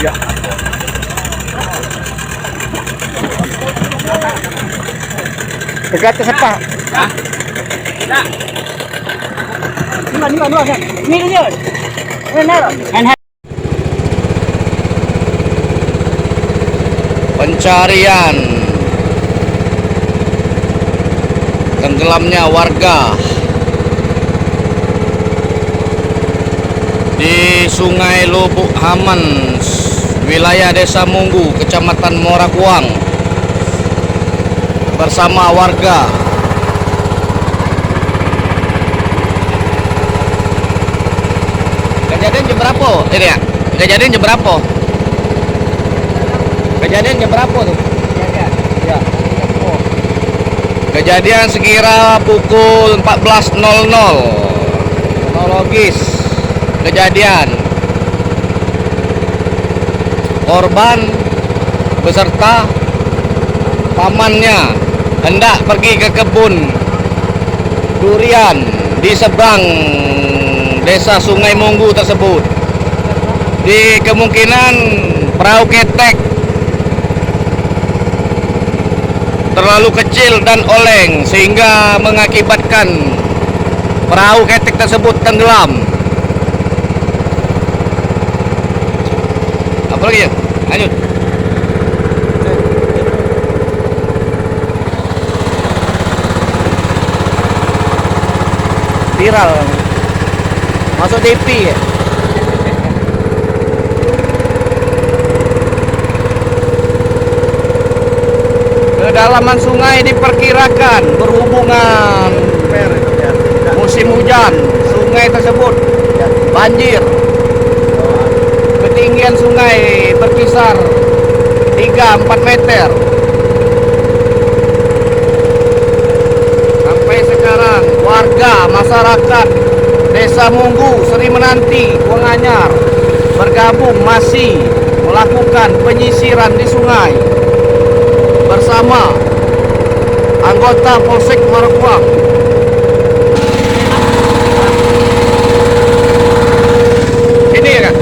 Ya. Dekat ke siapa? Hah? Nah. Ini dia. Pencarian tenggelamnya warga di Sungai Lubuk Haman, wilayah Desa Munggu, Kecamatan Morakuang, bersama warga. Kejadian jam berapa? Ini ya. Kejadian jam berapa? Kejadian jam berapa tuh? Kejadian. Ya. Kejadian sekira pukul 14.00. Kronologis kejadian. Korban beserta pamannya hendak pergi ke kebun durian di seberang desa Sungai Munggu tersebut. Di kemungkinan perahu ketek terlalu kecil dan oleng sehingga mengakibatkan perahu ketek tersebut tenggelam. Apa lagi ya? Lanjut. Viral. Masuk DP ya? Kedalaman sungai diperkirakan berhubungan musim hujan, sungai tersebut banjir. Ketinggian sungai berkisar 3-4 meter. Sampai sekarang warga masyarakat Desa Munggu, Seri Menanti, Kuanganyar bergabung masih melakukan penyisiran di sungai bersama anggota Polsek Morakuang. Ini ya kan?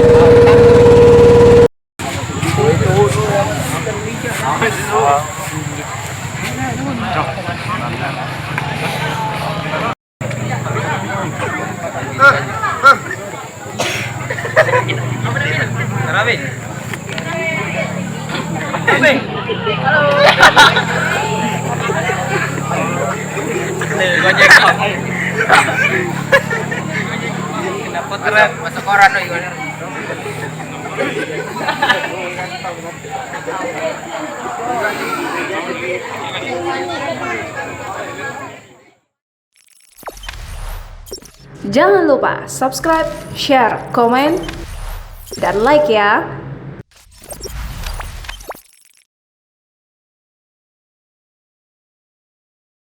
Kenapa terang masuk koran lagi? Jangan lupa subscribe, share, komen, dan like ya.